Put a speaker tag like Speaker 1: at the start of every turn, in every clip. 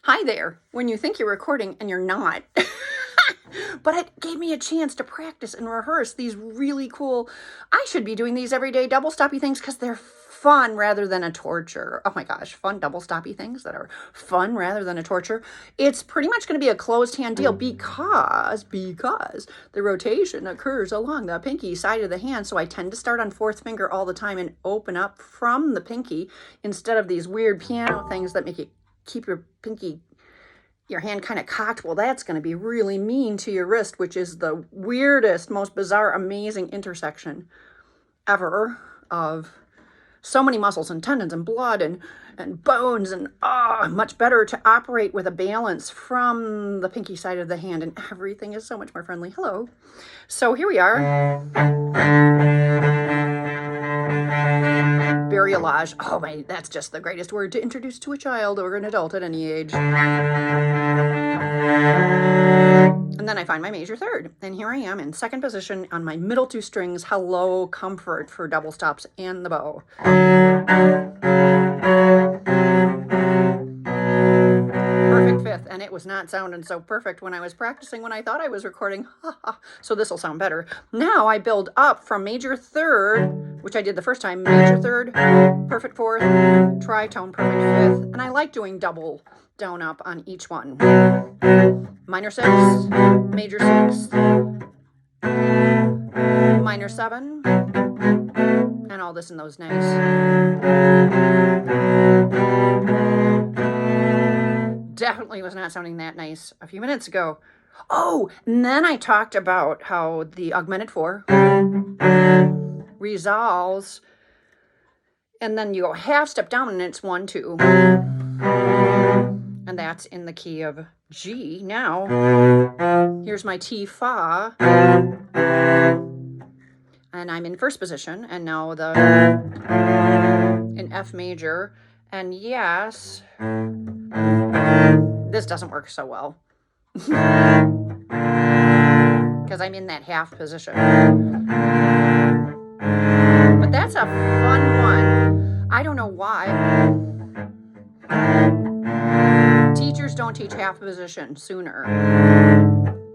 Speaker 1: Hi there, when you think you're recording and you're not. But it gave me a chance to practice and rehearse these really cool, I should be doing these everyday double stoppy things because they're fun rather than a torture. Oh my gosh, fun double stoppy things that are fun rather than a torture. It's pretty much going to be a closed hand deal because the rotation occurs along the pinky side of the hand. So I tend to start on fourth finger all the time and open up from the pinky instead of these weird piano things that make you keep your hand kind of cocked. Well, that's going to be really mean to your wrist, which is the weirdest, most bizarre, amazing intersection ever of so many muscles and tendons and blood and bones, and much better to operate with a balance from the pinky side of the hand, and everything is so much more friendly. Hello. So here we are. Variolage. Oh my, that's just the greatest word to introduce to a child or an adult at any age. And then I find my major third. And here I am in second position on my middle two strings. Hello, comfort for double stops and the bow. Perfect fifth. And it was not sounding so perfect when I was practicing when I thought I was recording. So this will sound better. Now I build up from major third, which I did the first time, major third, perfect fourth, tritone, perfect fifth. And I like doing double down up on each one. Minor six, major six, minor seven, and all this in those nice. Definitely was not sounding that nice a few minutes ago. Oh, and then I talked about how the augmented four resolves, and then you go half step down and it's 1, 2. And that's in the key of G. Now, here's my T, Fa. And I'm in first position. And now in F major. And yes, this doesn't work so well. Because I'm in that half position. But that's a fun one. I don't know why. Teachers don't teach half position sooner.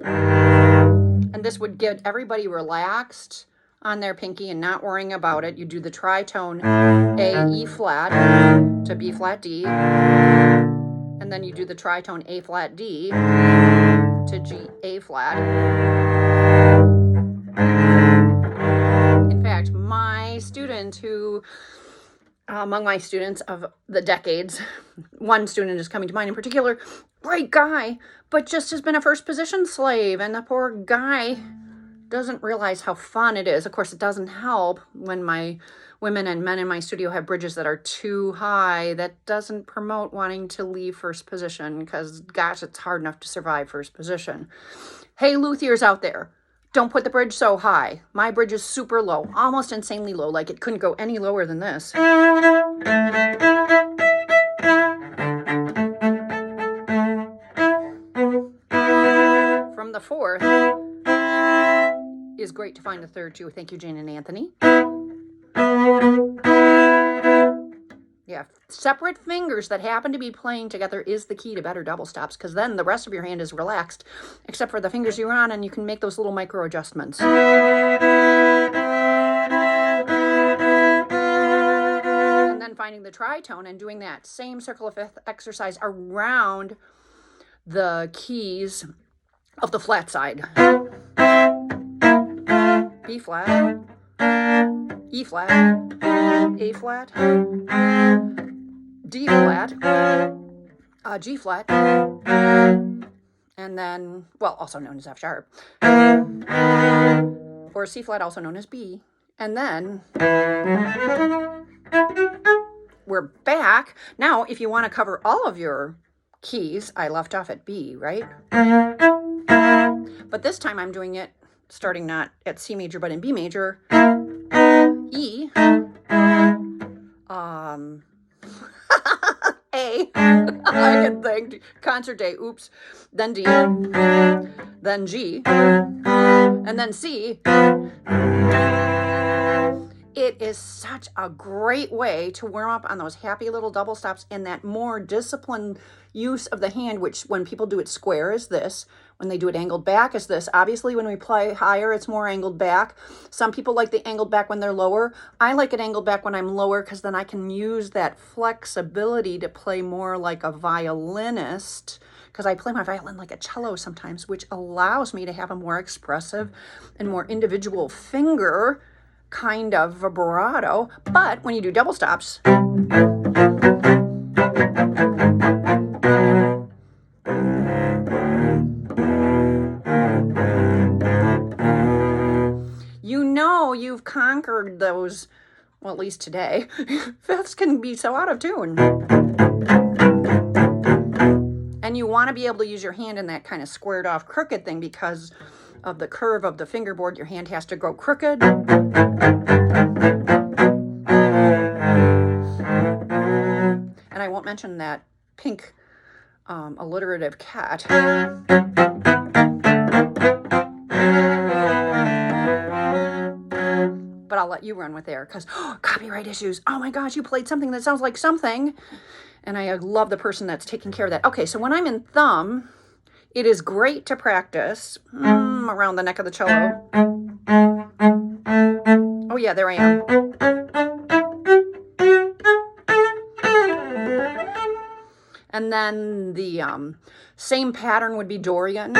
Speaker 1: And this would get everybody relaxed on their pinky and not worrying about it. You do the tritone A, E flat to B flat D. And then you do the tritone A flat D to G A flat. In fact, my student who, among my students of the decades, one student is coming to mind in particular, great guy, but just has been a first position slave, and the poor guy doesn't realize how fun it is. Of course, it doesn't help when my women and men in my studio have bridges that are too high. That doesn't promote wanting to leave first position because, gosh, it's hard enough to survive first position. Hey, luthiers out there, don't put the bridge so high. My bridge is super low, almost insanely low, like it couldn't go any lower than this. From the fourth is great to find the third too. Thank you, Jane and Anthony. Yeah, separate fingers that happen to be playing together is the key to better double stops, because then the rest of your hand is relaxed, except for the fingers you're on, and you can make those little micro adjustments. And then finding the tritone and doing that same circle of fifth exercise around the keys of the flat side. B flat, E flat, A flat, D flat, G flat, and then, well, also known as F sharp, or C flat, also known as B. And then we're back. Now, if you want to cover all of your keys, I left off at B, right? But this time I'm doing it starting not at C major, but in B major, E, A, I can think, concert A, oops, then D, then G, and then C. it is such a great way to warm up on those happy little double stops, and that more disciplined use of the hand, which when people do it square is this, when they do it angled back is this. Obviously, when we play higher, it's more angled back. Some people like the angled back when they're lower. I like it angled back when I'm lower because then I can use that flexibility to play more like a violinist, because I play my violin like a cello sometimes, which allows me to have a more expressive and more individual finger kind of vibrato. But when you do double stops, you know you've conquered those, well, at least today. Fifths can be so out of tune. And you want to be able to use your hand in that kind of squared off crooked thing because of the curve of the fingerboard. Your hand has to go crooked. And I won't mention that pink alliterative cat. But I'll let you run with there because copyright issues. Oh my gosh, you played something that sounds like something. And I love the person that's taking care of that. Okay, so when I'm in thumb, it is great to practice around the neck of the cello. Oh yeah, there I am. And then the same pattern would be Dorian.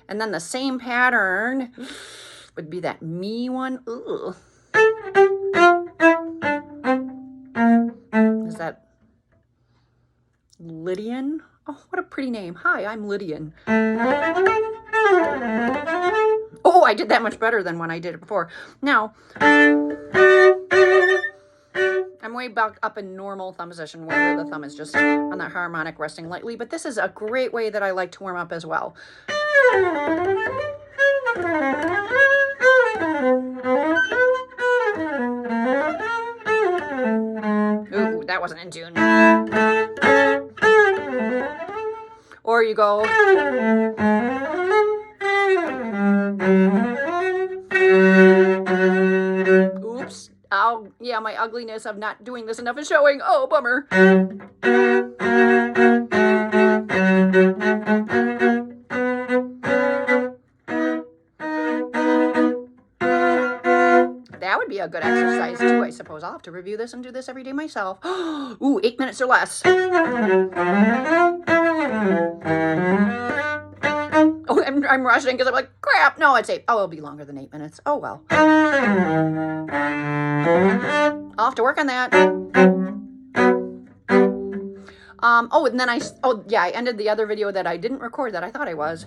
Speaker 1: And then the same pattern would be that me one. Ugh. Is that Lydian? Oh, what a pretty name. Hi, I'm Lydian. Oh, I did that much better than when I did it before. Now, I'm way back up in normal thumb position where the thumb is just on the harmonic resting lightly, but this is a great way that I like to warm up as well. Ooh, that wasn't in tune. Or you go. Oops. Oh, yeah, my ugliness of not doing this enough is showing. Oh, bummer. That would be a good exercise too, I suppose. I'll have to review this and do this every day myself. Ooh, 8 minutes or less. Oh, I'm rushing because I'm like, crap. No, it's 8. Oh, it'll be longer than 8 minutes. Oh, well. I'll have to work on that. Oh, and then I ended the other video that I didn't record that I thought I was.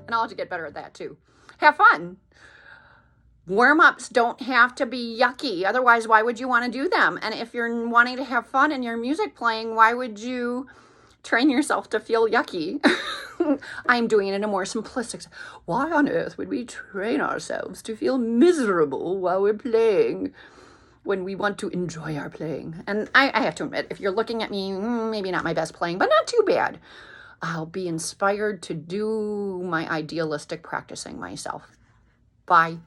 Speaker 1: And I'll have to get better at that too. Have fun. Warm-ups don't have to be yucky. Otherwise, why would you want to do them? And if you're wanting to have fun in your music playing, why would you train yourself to feel yucky? I'm doing it in a more simplistic. Why on earth would we train ourselves to feel miserable while we're playing when we want to enjoy our playing? And I have to admit, if you're looking at me, maybe not my best playing, but not too bad, I'll be inspired to do my idealistic practicing myself. Bye.